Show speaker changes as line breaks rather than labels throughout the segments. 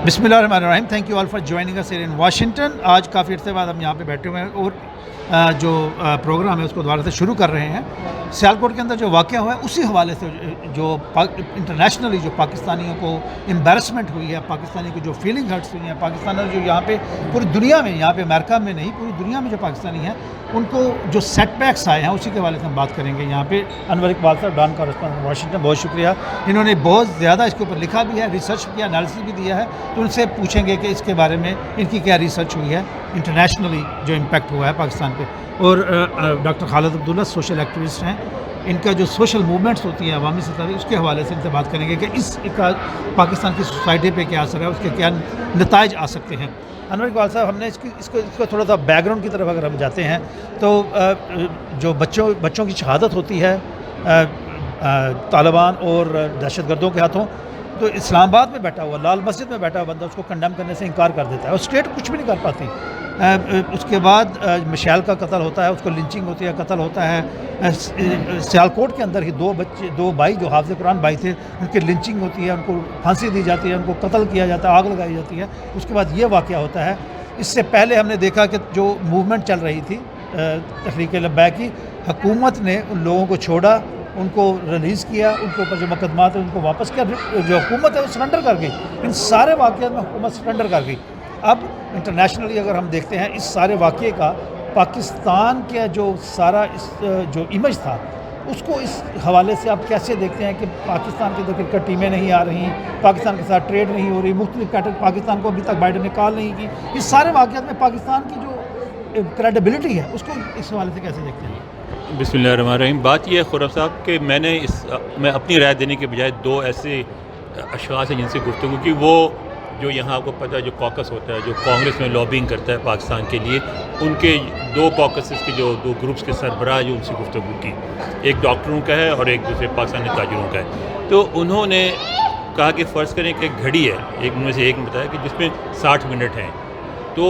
بسم اللہ الرحمن الرحیم. Thank you all for joining us here in Washington. آج کافی عرصے بعد ہم یہاں پہ بیٹھے ہوئے ہیں اور جو پروگرام ہے اس کو دوبارہ سے شروع کر رہے ہیں. سیالکوٹ کے اندر جو واقعہ ہوا ہے اسی حوالے سے جو انٹرنیشنلی جو پاکستانیوں کو امبیرسمنٹ ہوئی ہے, پاکستانی کی جو فیلنگ ہرٹس ہوئی ہیں, پاکستانی جو یہاں پہ پوری دنیا میں, یہاں پہ امریکہ میں نہیں پوری دنیا میں جو پاکستانی ہیں ان کو جو سیٹ بیکس آئے ہیں اسی کے حوالے سے ہم بات کریں گے. یہاں پہ انور اقبال صاحب, ڈان کارسپونڈنٹ واشنگٹن, بہت شکریہ. انہوں نے بہت زیادہ اس کے اوپر لکھا بھی ہے, ریسرچ کیا, انالیسس بھی دیا ہے, تو ان سے پوچھیں گے کہ اس کے بارے میں ان کی کیا ریسرچ ہوئی ہے, انٹرنیشنلی جو امپیکٹ ہوا ہے پاکستان پہ. اور ڈاکٹر خالد عبداللہ سوشل ایکٹیوسٹ ہیں, ان کا جو سوشل موومنٹس ہوتی ہیں عوامی سطح پہ اس کے حوالے سے ان سے بات کریں گے کہ اس کا پاکستان کی سوسائٹی پہ کیا اثر ہے, اس کے کیا نتائج آ سکتے ہیں. انور اقبال صاحب, ہم نے اس کو تھوڑا سا بیک گراؤنڈ کی طرف اگر ہم جاتے ہیں تو جو بچوں کی شہادت ہوتی ہے طالبان اور دہشت گردوں کے ہاتھوں, تو اسلام آباد میں بیٹھا ہوا, لال مسجد میں بیٹھا ہوا بندہ اس کو کنڈیم کرنے سے انکار کر دیتا ہے اور اسٹیٹ کچھ بھی نہیں کر پاتی. اس کے بعد مشیل کا قتل ہوتا ہے, اس کو لنچنگ ہوتی ہے, قتل ہوتا ہے. سیالکوٹ کے اندر ہی دو بھائی جو حافظ قرآن بھائی تھے, ان کی لنچنگ ہوتی ہے, ان کو پھانسی دی جاتی ہے, ان کو قتل کیا جاتا ہے, آگ لگائی جاتی ہے. اس کے بعد یہ واقعہ ہوتا ہے. اس سے پہلے ہم نے دیکھا کہ جو موومنٹ چل رہی تھی تحریک لبیک کی, حکومت نے ان لوگوں کو چھوڑا, ان کو ریلیز کیا, ان کے اوپر جو مقدمات ہیں ان کو واپس کیا, جو حکومت ہے وہ سرنڈر کر گئی. ان سارے واقعات میں حکومت سرنڈر کر گئی. اب انٹرنیشنلی اگر ہم دیکھتے ہیں اس سارے واقعے کا, پاکستان کا جو سارا جو امیج تھا اس کو اس حوالے سے آپ کیسے دیکھتے ہیں کہ پاکستان کے اندر کرکٹ ٹیمیں نہیں آ رہی, پاکستان کے ساتھ ٹریڈ نہیں ہو رہی, مختلف پاکستان کو ابھی تک بائیڈن نے کال نہیں کی. اس سارے واقعات میں پاکستان کی جو کریڈیبلٹی ہے اس کو اس حوالے سے کیسے دیکھتے ہیں؟
بسم اللہ الرحمن الرحیم. بات یہ ہے خورم صاحب کہ میں اپنی رائے دینے کے بجائے دو ایسے اشخاص ہیں جن سے گفتگو کی. وہ جو یہاں آپ کو پتہ ہے جو کوکس ہوتا ہے, جو کانگریس میں لابنگ کرتا ہے پاکستان کے لیے, ان کے دو کوکسز کے جو دو گروپس کے سربراہ جو ان سے گفتگو کی, ایک ڈاکٹروں کا ہے اور ایک دوسرے پاکستانی تاجروں کا ہے. تو انہوں نے کہا کہ فرض کریں کہ ایک گھڑی ہے, ایک میں سے ایک نے بتایا کہ جس میں 60 منٹ ہیں, تو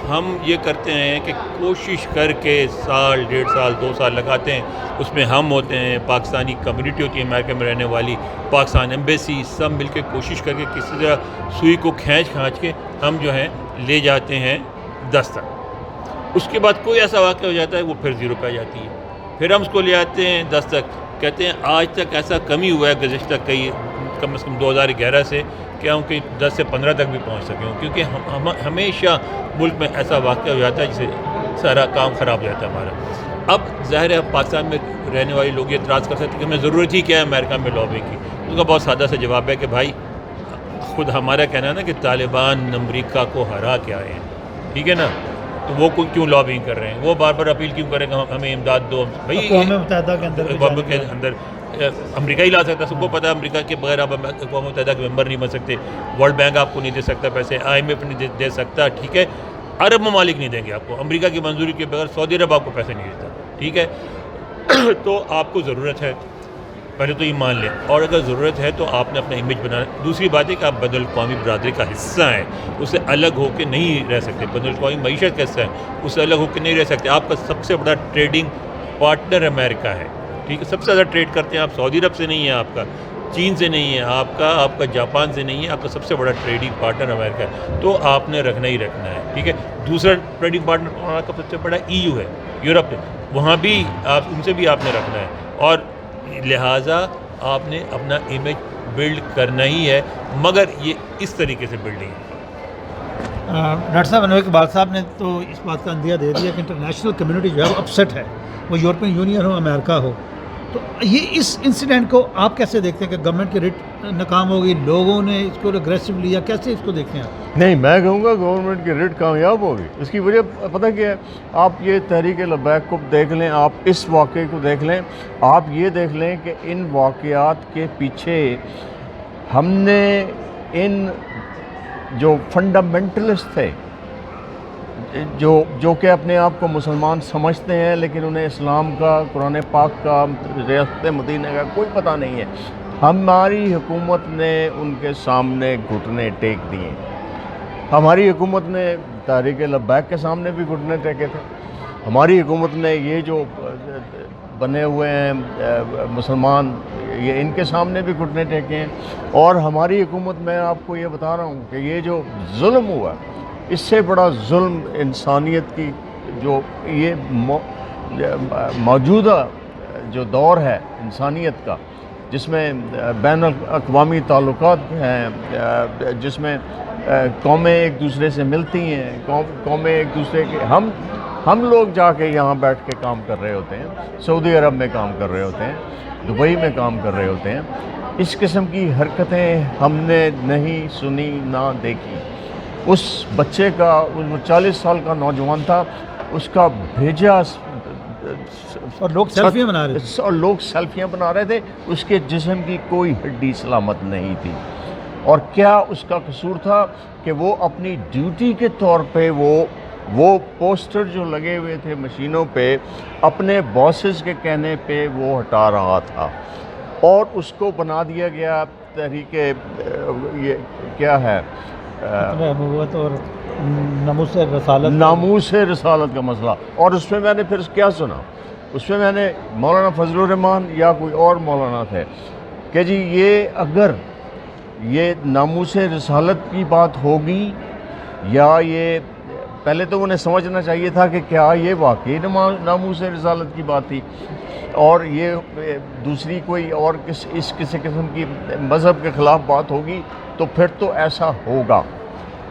ہم یہ کرتے ہیں کہ کوشش کر کے سال, 1.5 سال, 2 سال لگاتے ہیں. اس میں ہم ہوتے ہیں, پاکستانی کمیونٹی ہوتی ہے امریکہ میں رہنے والی, پاکستان ایمبیسی, سب مل کے کوشش کر کے کسی طرح سوئی کو کھینچ کے ہم جو ہیں لے جاتے ہیں 10 تک. اس کے بعد کوئی ایسا واقعہ ہو جاتا ہے وہ پھر 0 پہ آ جاتی ہے. پھر ہم اس کو لے آتے ہیں 10 تک. کہتے ہیں آج تک ایسا کمی ہوا ہے گزشتہ کم از کم 2011 سے کہ ہم کہ 10 سے 15 تک بھی پہنچ سکے ہوں, کیونکہ ہمیشہ ملک میں ایسا واقعہ ہو جاتا ہے جسے سارا کام خراب ہو جاتا ہے ہمارا. اب ظاہر ہے پاکستان میں رہنے والے لوگ یہ اعتراض کر سکتے ہیں کہ ہمیں ضرورت ہی کیا ہے امریکہ میں لابنگ کی. اس کا بہت سادہ سا جواب ہے کہ بھائی خود ہمارا کہنا ہے نا کہ طالبان امریکہ کو ہرا کے آئے ہیں, ٹھیک ہے نا, تو وہ کیوں لابنگ کر رہے ہیں, وہ بار بار اپیل کیوں کریں کہ ہمیں امداد دو. بھائی
اقوام متحدہ کے
اندر امریکہ ہی لا سکتا ہے, سب کو پتہ ہے امریکہ کے بغیر آپ اقوام متحدہ کے ممبر نہیں بن سکتے. ورلڈ بینک آپ کو نہیں دے سکتا پیسے, IMF نہیں دے سکتا, ٹھیک ہے, عرب ممالک نہیں دیں گے آپ کو, امریکہ کی منظوری کے بغیر سعودی عرب آپ کو پیسے نہیں دیتا, ٹھیک ہے. تو آپ کو ضرورت ہے, پہلے تو یہ مان لیں, اور اگر ضرورت ہے تو آپ نے اپنا امیج بنانا. دوسری بات ہے کہ آپ بین الاقوامی برادری کا حصہ ہیں, اس سے الگ ہو کے نہیں رہ سکتے. بین الاقوامی معیشت کا حصہ ہے, اس سے الگ ہو کے نہیں رہ سکتے. آپ کا سب سے بڑا ٹریڈنگ پارٹنر امریکہ ہے, ٹھیک ہے, سب سے زیادہ ٹریڈ کرتے ہیں آپ. سعودی عرب سے نہیں ہے آپ کا, چین سے نہیں ہے آپ کا جاپان سے نہیں ہے, آپ کا سب سے بڑا ٹریڈنگ پارٹنر امریکہ ہے. تو آپ نے رکھنا ہی رکھنا ہے, ٹھیک ہے. دوسرا ٹریڈنگ پارٹنر آپ کا سب سے بڑا EU ہے, یورپ ہے, وہاں بھی آپ ان سے بھی آپ نے رکھنا ہے, اور لہٰذا آپ نے اپنا امیج بلڈ کرنا ہی ہے, مگر یہ اس طریقے سے بلڈنگ ہے.
ڈاکٹر صاحب, انور اقبال صاحب نے تو اس بات کا اندیا دے دیا کہ انٹرنیشنل کمیونٹی جو ہے وہ اپسیٹ ہے, وہ یورپین یونین ہو, امریکہ ہو. تو یہ اس انسیڈنٹ کو آپ کیسے دیکھتے ہیں کہ گورنمنٹ کی ریٹ ناکام ہو گئی, لوگوں نے اس کو اگریسو لیا, کیسے اس کو دیکھتے ہیں آپ؟
نہیں, میں کہوں گا گورنمنٹ کی ریٹ کامیاب ہوگی. اس کی وجہ پتہ کیا ہے, آپ یہ تحریک لبیک کو دیکھ لیں, آپ اس واقعے کو دیکھ لیں, آپ یہ دیکھ لیں کہ ان واقعات کے پیچھے ہم نے ان جو فنڈامنٹلسٹ تھے, جو کہ اپنے آپ کو مسلمان سمجھتے ہیں لیکن انہیں اسلام کا, قرآن پاک کا, ریاست مدینہ کا کوئی پتہ نہیں ہے, ہماری حکومت نے ان کے سامنے گھٹنے ٹیک دیے. ہماری حکومت نے تحریک لبیک کے سامنے بھی گھٹنے ٹیکے تھے. ہماری حکومت نے یہ جو بنے ہوئے ہیں مسلمان یہ ان کے سامنے بھی گھٹنے ٹیکے ہیں. اور ہماری حکومت میں آپ کو یہ بتا رہا ہوں کہ یہ جو ظلم ہوا اس سے بڑا ظلم انسانیت کی جو یہ موجودہ جو دور ہے انسانیت کا، جس میں بین الاقوامی تعلقات ہیں، جس میں قومیں ایک دوسرے سے ملتی ہیں، قومیں ایک دوسرے کے ہم لوگ جا کے یہاں بیٹھ کے کام کر رہے ہوتے ہیں، سعودی عرب میں کام کر رہے ہوتے ہیں، دبئی میں کام کر رہے ہوتے ہیں. اس قسم کی حرکتیں ہم نے نہیں سنی نہ دیکھی. اس بچے کا، وہ 40 سال کا نوجوان تھا، اس کا بھیجا
اور لوگ سیلفیاں بنا رہے تھے،
اور لوگ سیلفیاں بنا رہے تھے. اس کے جسم کی کوئی ہڈی سلامت نہیں تھی. اور کیا اس کا قصور تھا کہ وہ اپنی ڈیوٹی کے طور پہ وہ پوسٹر جو لگے ہوئے تھے مشینوں پہ اپنے باسز کے کہنے پہ وہ ہٹا رہا تھا، اور اس کو بنا دیا گیا تحریک یہ کیا ہے
نبوت اور ناموس رسالت،
ناموس رسالت کا مسئلہ. اور اس میں میں نے پھر کیا سنا، اس میں میں نے مولانا فضل الرحمان یا کوئی اور مولانا تھے کہ جی یہ اگر یہ ناموس رسالت کی بات ہوگی یا یہ، پہلے تو انہیں سمجھنا چاہیے تھا کہ کیا یہ واقعی ناموس رسالت کی بات تھی، اور یہ دوسری کوئی اور اس کسی قسم کی مذہب کے خلاف بات ہوگی تو پھر تو ایسا ہوگا.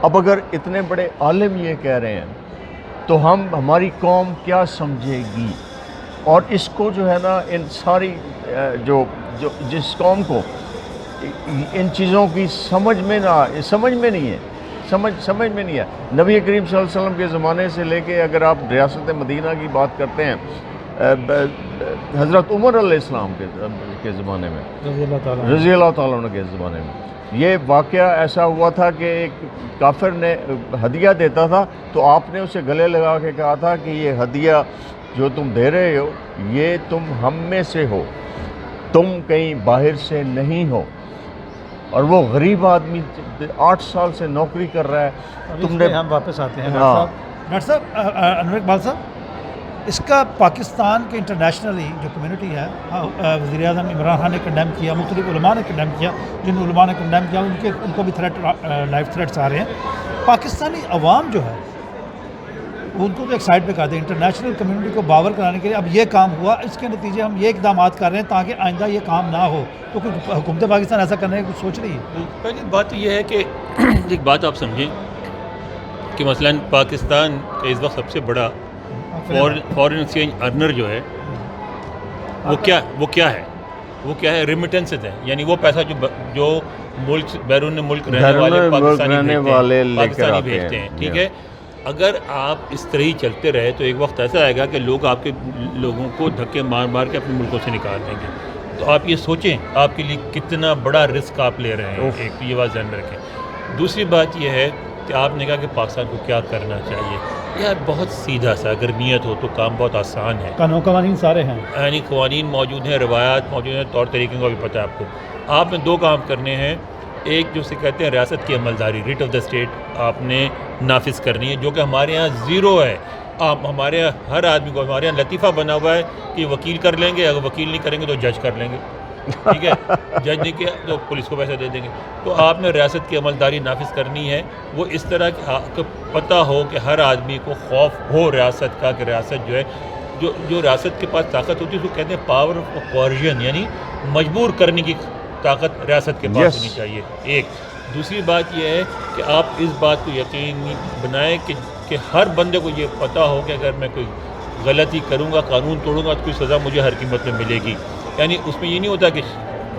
اب اگر اتنے بڑے عالم یہ کہہ رہے ہیں تو ہماری قوم کیا سمجھے گی؟ اور اس کو جو ہے نا ان ساری جس قوم کو ان چیزوں کی سمجھ میں نہیں ہے. نبی کریم صلی اللہ علیہ وسلم کے زمانے سے لے کے اگر آپ ریاست مدینہ کی بات کرتے ہیں، حضرت عمر علیہ السلام کے زمانے میں، رضی اللہ تعالیٰ عنہ کے زمانے میں یہ واقعہ ایسا ہوا تھا کہ ایک کافر نے ہدیہ دیتا تھا تو آپ نے اسے گلے لگا کے کہا تھا کہ یہ ہدیہ جو تم دے رہے ہو یہ تم ہم میں سے ہو، تم کہیں باہر سے نہیں ہو. اور وہ غریب آدمی 8 سال سے نوکری کر رہا ہے.
تم نے ہم واپس آتے ہیں ڈاکٹر صاحب انور اقبال صاحب، اس کا پاکستان کے انٹرنیشنلی جو کمیونٹی ہے، وزیر اعظم عمران خان نے کنڈیم کیا، مختلف علماء نے کنڈیم کیا، جن علماء نے کنڈیم کیا ان کو بھی لائف تھریٹس آ رہے ہیں. پاکستانی عوام جو ہے ان کو تو ایک سائڈ پہ کر دیں، انٹرنیشنل کمیونٹی کو باور کرانے کے لیے اب یہ کام ہوا، اس کے نتیجے ہم یہ اقدامات کر رہے ہیں تاکہ آئندہ یہ کام نہ ہو. تو حکومت پاکستان ایسا کرنے کی کچھ سوچ رہی ہے؟
پہلی بات یہ ہے کہ ایک بات آپ سمجھیں کہ مثلا پاکستان کا اس وقت سب سے بڑا فورن ایکسچینج ارنر جو ہے وہ کیا ہے ریمیٹنسز ہے. یعنی وہ پیسہ جو ملک بیرون ملک رہنے والے پاکستانی بھیجتے ہیں. ٹھیک ہے، اگر آپ اس طرح ہی چلتے رہے تو ایک وقت ایسا آئے گا کہ لوگ آپ کے لوگوں کو دھکے مار مار کے اپنے ملکوں سے نکال دیں گے. تو آپ یہ سوچیں آپ کے لیے کتنا بڑا رسک آپ لے رہے ہیں. ایک تو یہ بات ذہن رکھیں. دوسری بات یہ ہے کہ آپ نے کہا کہ پاکستان کو کیا کرنا چاہیے. یار بہت سیدھا سا اگر نیت ہو تو کام بہت آسان ہے.
قوانین سارے ہیں،
یعنی قوانین موجود ہیں، روایات موجود ہیں، طور طریقوں کا بھی پتہ ہے آپ کو. آپ نے 2 کام کرنے ہیں. ایک جو سے کہتے ہیں ریاست کی عملداری، ریٹ آف دا اسٹیٹ آپ نے نافذ کرنی ہے، جو کہ ہمارے یہاں زیرو ہے. آپ ہمارے یہاں ہر آدمی کو، ہمارے یہاں لطیفہ بنا ہوا ہے کہ وکیل کر لیں گے، اگر وکیل نہیں کریں گے تو جج کر لیں گے. ٹھیک ہے، جج نہیں کیا تو پولیس کو پیسہ دے دیں گے. تو آپ نے ریاست کی عملداری نافذ کرنی ہے. وہ اس طرح کہ پتہ ہو کہ ہر آدمی کو خوف ہو ریاست کا، کہ ریاست جو ہے جو ریاست کے پاس طاقت ہوتی ہے اس کو کہتے ہیں پاور آف کوارژن، یعنی مجبور کرنے کی طاقت ریاست کے پاس ہونی چاہیے. ایک دوسری بات یہ ہے کہ آپ اس بات کو یقینی بنائیں کہ ہر بندے کو یہ پتہ ہو کہ اگر میں کوئی غلطی کروں گا، قانون توڑوں گا تو کوئی سزا مجھے ہر قیمت میں ملے گی. یعنی اس میں یہ نہیں ہوتا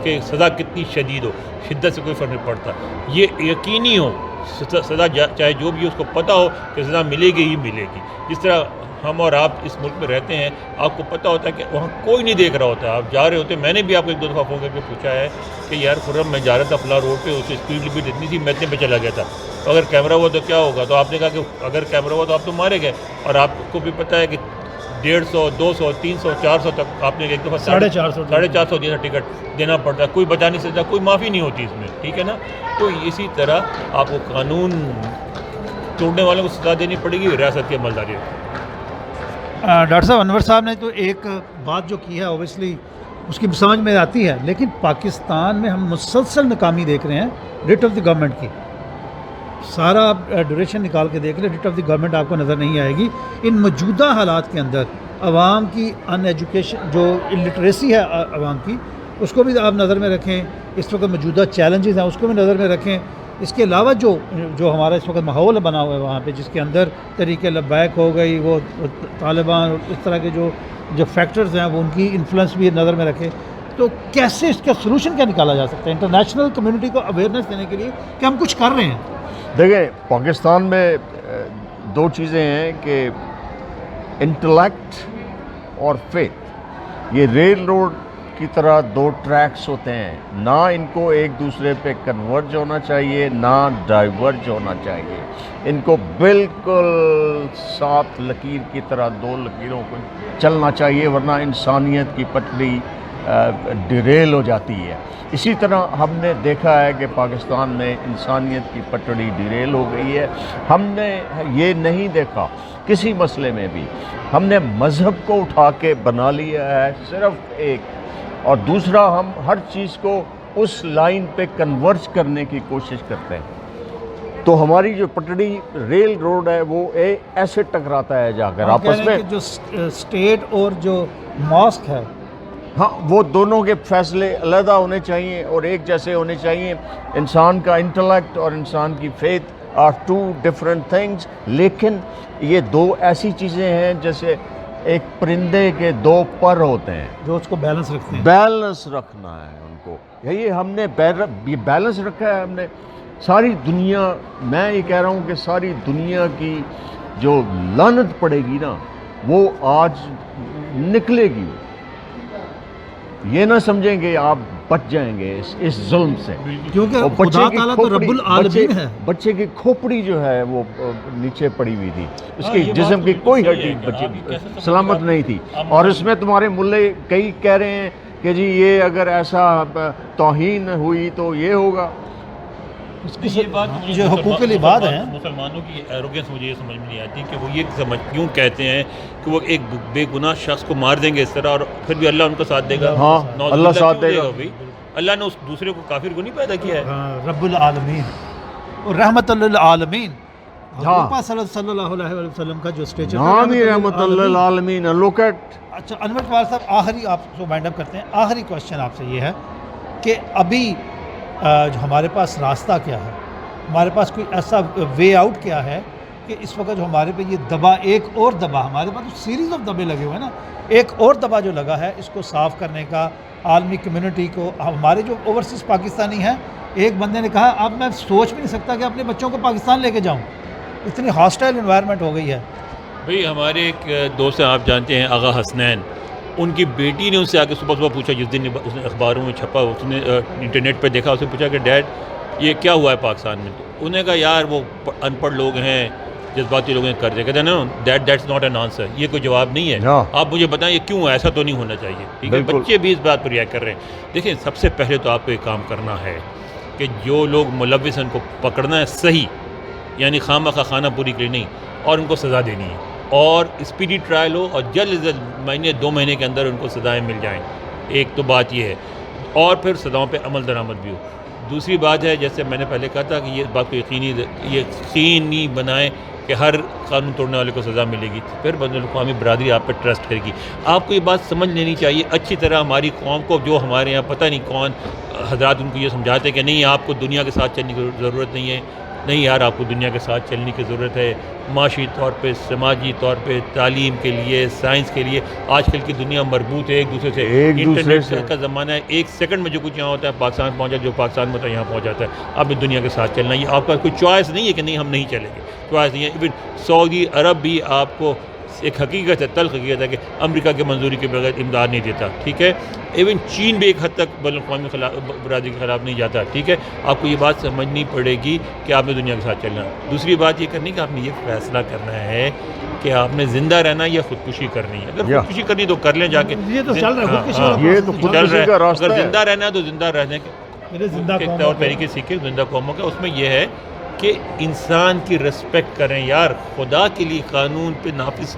کہ سزا کتنی شدید ہو، شدت سے کوئی فرق نہیں پڑتا. یہ یقینی ہو سزا چاہے جو بھی ہو، اس کو پتہ ہو کہ سزا ملے گی ہی ملے گی. جس طرح ہم اور آپ اس ملک میں رہتے ہیں، آپ کو پتہ ہوتا ہے کہ وہاں کوئی نہیں دیکھ رہا ہوتا، آپ جا رہے ہوتے. میں نے بھی آپ کو 1-2 دفعہ فون کر کے پوچھا ہے کہ یار خرم میں جا رہا تھا فلاں روڈ پہ، اس کی اسپیڈ لمٹ اتنی تھی، میں اتنے پہ چلا گیا تھا، تو اگر کیمرہ ہوا تو کیا ہوگا؟ تو آپ نے کہا کہ اگر کیمرہ ہوا تو آپ تو مارے گئے. اور آپ کو بھی پتہ ہے کہ 150, 200, 300, 400 تک آپ نے ایک دفعہ 450 دیا ٹکٹ دینا پڑتا ہے. کوئی بچا نہیں سکتا، کوئی معافی نہیں ہوتی اس میں. ٹھیک ہے نا. تو اسی طرح آپ کو قانون توڑنے والوں کو سزا دینی پڑے گی، ریاست کی عملداری.
ڈاکٹر صاحب انور صاحب نے تو ایک بات جو کی ہے اوبیسلی اس کی سمجھ میں آتی ہے، لیکن پاکستان میں ہم مسلسل ناکامی دیکھ رہے ہیں ریٹ آف دی گورنمنٹ کی. سارا آپ ڈیوریشن نکال کے دیکھ لیں، ریٹ آف دی گورنمنٹ آپ کو نظر نہیں آئے گی. ان موجودہ حالات کے اندر عوام کی ان ایجوکیشن، جو الٹریسی ہے عوام کی، اس کو بھی آپ نظر میں رکھیں. اس وقت موجودہ چیلنجز ہیں اس کو بھی نظر میں رکھیں. اس کے علاوہ جو ہمارا اس وقت ماحول بنا ہوا ہے وہاں پہ، جس کے اندر طریقے لبیک ہو گئی، وہ طالبان، اس طرح کے جو فیکٹرز ہیں وہ ان کی انفلوئنس بھی نظر میں رکھیں. تو کیسے اس کا سلوشن کیا نکالا جا سکتا ہے انٹرنیشنل کمیونٹی کو اویئرنیس دینے کے لیے کہ ہم کچھ کر رہے ہیں؟
دیکھیں، پاکستان میں دو چیزیں ہیں کہ انٹلیکٹ اور فیتھ، یہ ریل روڈ کی طرح دو ٹریکس ہوتے ہیں. نہ ان کو ایک دوسرے پہ کنورج ہونا چاہیے، نہ ڈائیورج ہونا چاہیے. ان کو بالکل ساتھ لکیر کی طرح دو لکیروں کو چلنا چاہیے، ورنہ انسانیت کی پٹڑی ڈیریل ہو جاتی ہے. اسی طرح ہم نے دیکھا ہے کہ پاکستان میں انسانیت کی پٹڑی ڈیریل ہو گئی ہے. ہم نے یہ نہیں دیکھا کسی مسئلے میں بھی، ہم نے مذہب کو اٹھا کے بنا لیا ہے صرف ایک، اور دوسرا ہم ہر چیز کو اس لائن پہ کنورج کرنے کی کوشش کرتے ہیں. تو ہماری جو پٹڑی ریل روڈ ہے وہ ایسے ٹکراتا ہے جا کر آپس میں.
جو اسٹیٹ اور جو ماسک ہے،
ہاں، وہ دونوں کے فیصلے علیحدہ ہونے چاہیے اور ایک جیسے ہونے چاہیے. انسان کا انٹلیکٹ اور انسان کی faith are two different things. لیکن یہ دو ایسی چیزیں ہیں جیسے ایک پرندے کے دو پر ہوتے ہیں،
جو اس کو بیلنس رکھتے ہیں.
بیلنس رکھنا ہے ان کو. یہی ہم نے بیلنس رکھا ہے. ہم نے ساری دنیا، میں یہ کہہ رہا ہوں کہ ساری دنیا کی جو لعنت پڑے گی نا، وہ آج نکلے گی. یہ نہ سمجھیں کہ آپ بچ جائیں گے اس ظلم سے،
کیونکہ خدا تعالیٰ تو رب العالمین ہے.
بچے کی کھوپڑی جو ہے وہ نیچے پڑی ہوئی تھی، اس کی جسم کی کوئی ہڈی بچی سلامت نہیں تھی. اور اس میں تمہارے ملے کئی کہہ رہے ہیں کہ جی یہ اگر ایسا توہین ہوئی تو یہ ہوگا.
یہ بات
جو حقوق العباد ہیں،
مسلمانوں کی ایروگنس مجھے یہ سمجھ میں نہیں آتی کہ وہ یہ کیوں کہتے ہیں کہ وہ ایک بے گناہ شخص کو مار دیں گے اس طرح اور پھر بھی اللہ ان کو ساتھ دے گا.
ہاں، اللہ ساتھ دے گا.
اللہ نے اس دوسرے کو کافر کو نہیں پیدا کیا ہے.
رب العالمین اور رحمت للعالمین. حضور صلی اللہ علیہ وسلم کا جو اسٹیچر
نام ہی رحمت للعالمین. Look at.
اچھا انور اقبال صاحب، آخری آپ کو وائنڈ اپ کرتے ہیں. آخری کوشچن آپ سے یہ ہے کہ ابھی جو ہمارے پاس راستہ کیا ہے، ہمارے پاس کوئی ایسا وے آؤٹ کیا ہے کہ اس وقت جو ہمارے پہ یہ دبا، ایک اور دبا، ہمارے پاس سیریز آف دبے لگے ہوئے ہیں نا، ایک اور دبا جو لگا ہے اس کو صاف کرنے کا عالمی کمیونٹی کو. ہمارے جو اوورسیز پاکستانی ہیں، ایک بندے نے کہا اب میں سوچ بھی نہیں سکتا کہ اپنے بچوں کو پاکستان لے کے جاؤں، اتنی ہاسٹائل انوائرمنٹ ہو گئی ہے.
بھئی ہمارے ایک دوست ہیں، آپ جانتے ہیں آغا حسنین، ان کی بیٹی نے ان سے آ کے صبح پوچھا، جس دن اس نے اخباروں میں چھپا، اس نے انٹرنیٹ پہ دیکھا، اس نے پوچھا کہ ڈیڈ یہ کیا ہوا ہے پاکستان میں؟ انہوں نے کہا یار وہ ان پڑھ لوگ ہیں، جذباتی لوگ ہیں، کر دے. کہتے ہیں نا دیٹس ناٹ این آنسر، یہ کوئی جواب نہیں ہے. آپ مجھے بتائیں یہ کیوں ہے؟ ایسا تو نہیں ہونا چاہیے. ٹھیک ہے، بچے بھی اس بات پر ریئیکٹ کر رہے ہیں. دیکھیں، سب سے پہلے تو آپ کو ایک کام کرنا ہے کہ جو لوگ ملوث ہیں ان کو پکڑنا ہے صحیح، یعنی خواہ خانہ پوری کرنی نہیں، اور ان کو سزا دینی ہے، اور اسپیڈی ٹرائل ہو، اور جلد از جلد مہینے 2 مہینے کے اندر ان کو سزائیں مل جائیں. ایک تو بات یہ ہے، اور پھر سزاؤں پہ عمل درآمد بھی ہو. دوسری بات ہے، جیسے میں نے پہلے کہا تھا کہ یہ بات کو یقینی بنائیں کہ ہر قانون توڑنے والے کو سزا ملے گی، پھر بین الاقوامی برادری آپ پہ ٹرسٹ کرے گی. آپ کو یہ بات سمجھ لینی چاہیے اچھی طرح. ہماری قوم کو، جو ہمارے یہاں پتہ نہیں کون حضرات ان کو یہ سمجھاتے ہیں کہ نہیں آپ کو دنیا کے ساتھ چلنے کی ضرورت نہیں ہے. نہیں یار، آپ کو دنیا کے ساتھ چلنے کی ضرورت ہے، معاشی طور پہ، سماجی طور پہ، تعلیم کے لیے، سائنس کے لیے. آج کل کی دنیا مربوط ہے ایک دوسرے سے. انٹرنیٹ کا زمانہ ہے، 1 سیکنڈ میں جو کچھ یہاں ہوتا ہے پاکستان پہنچا، جو پاکستان میں ہوتا ہے یہاں پہنچ جاتا ہے. آپ نے دنیا کے ساتھ چلنا، یہ آپ کا کوئی چوائس نہیں ہے کہ نہیں ہم نہیں چلیں گے. چوائس نہیں ہے. ایون سعودی عرب بھی آپ کو ایک حقیقت ہے، تلخ حقیقت ہے کہ امریکہ کے منظوری کے بغیر امداد نہیں دیتا. ٹھیک ہے، ایون چین بھی ایک حد تک بین الاقوامی برادری کے خلاف نہیں جاتا. ٹھیک ہے، آپ کو یہ بات سمجھنی پڑے گی کہ آپ نے دنیا کے ساتھ چلنا. دوسری بات یہ کرنی کہ آپ نے یہ فیصلہ کرنا ہے کہ آپ نے زندہ رہنا یا خودکشی کرنی ہے. اگر خودکشی کرنی تو کر لیں جا کے،
یہ تو چل رہا ہے،
یہ تو خودکشی کا راستہ ہے.
اگر زندہ رہنا ہے تو زندہ رہنے کے طور طریقے سیکھے. زندہ قوموں کا اس میں یہ ہے کہ انسان کی رسپیکٹ کریں یار، خدا کے لیے قانون پہ نافذ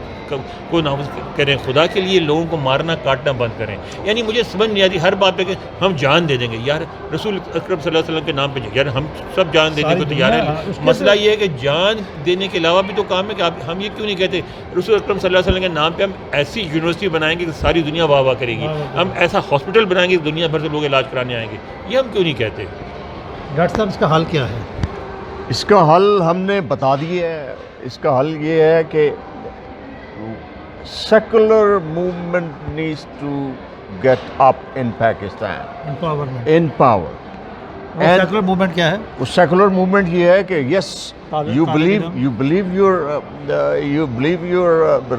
کریں، خدا کے لیے لوگوں کو مارنا کاٹنا بند کریں. یعنی مجھے سمجھ نہیں آتی ہر بات پہ کہ ہم جان دے دیں گے. یار رسول اکرم صلی اللہ علیہ وسلم کے نام پہ یار ہم سب جان دینے کو تیار ہیں. مسئلہ یہ ہے کہ جان دینے کے علاوہ بھی تو کام ہے کہ ہم یہ کیوں نہیں کہتے رسول اکرم صلی اللہ علیہ وسلم کے نام پہ ہم ایسی یونیورسٹی بنائیں گے کہ ساری دنیا واہ واہ کرے گی، ہم ایسا ہاسپٹل بنائیں گے کہ دنیا بھر سے لوگ علاج کرانے آئیں گے. یہ ہم کیوں نہیں کہتے؟
ڈاکٹر صاحب اس کا حل کیا ہے؟
اس کا حل ہم نے بتا دیا ہے. اس کا حل یہ ہے کہ secular movement needs to get up in Pakistan
empowerment.
In power.
Secular movement کیا ہے؟
سیکولر موومنٹ یہ ہے کہ یس you believe your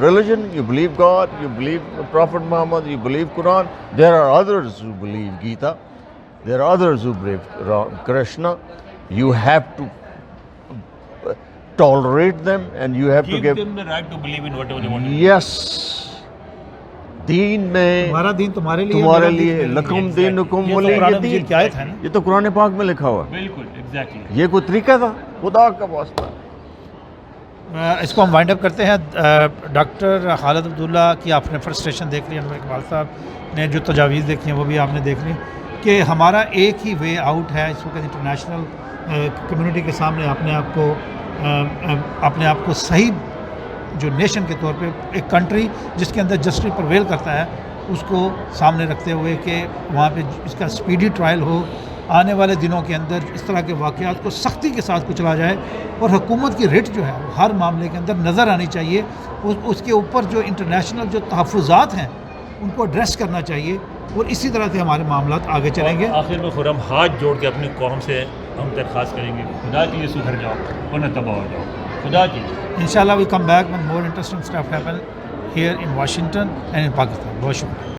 religion, you believe God, you believe Prophet Muhammad, you believe Quran. There are others who believe Gita, there are others who believe Krishna. You have to tolerate them and you have to give
them the right to believe in whatever they want.
Yes, دین میں
تمہارا دین تمہارے
لیے لکم دینکم ولی دین. یہ تو قرآن پاک میں لکھا ہوا ہے.
بالکل ایگزیکٹلی.
یہ کوئی طریقہ تھا؟ خدا کا واسطہ.
اس کو ہم وائنڈ اپ کرتے ہیں. ڈاکٹر خالد عبداللہ کی آپ نے فرسٹریشن دیکھ لی، انور اقبال صاحب نے جو تجاویز دیکھی ہیں وہ بھی آپ نے دیکھ لی کہ ہمارا ایک ہی وے آؤٹ ہے اس وقت انٹرنیشنل کمیونٹی کے سامنے اپنے آپ کو صحیح جو نیشن کے طور پہ ایک کنٹری جس کے اندر جسٹس پرویل کرتا ہے اس کو سامنے رکھتے ہوئے کہ وہاں پہ اس کا سپیڈی ٹرائل ہو. آنے والے دنوں کے اندر اس طرح کے واقعات کو سختی کے ساتھ کچلا جائے اور حکومت کی ریٹ جو ہے ہر معاملے کے اندر نظر آنی چاہیے. اس کے اوپر جو انٹرنیشنل جو تحفظات ہیں ان کو ایڈریس کرنا چاہیے اور اسی طرح سے ہمارے معاملات آگے چلیں گے.
آخر میں خرم ہاتھ جوڑ کے اپنی قوم سے ہم درخواست کریں گے خدا کے لیے سدھر جاؤ ورنہ تباہ ہو جاؤ. خدا کی
انشاءاللہ we come back when more interesting stuff happen here in Washington and in Pakistan. بہت شکریہ.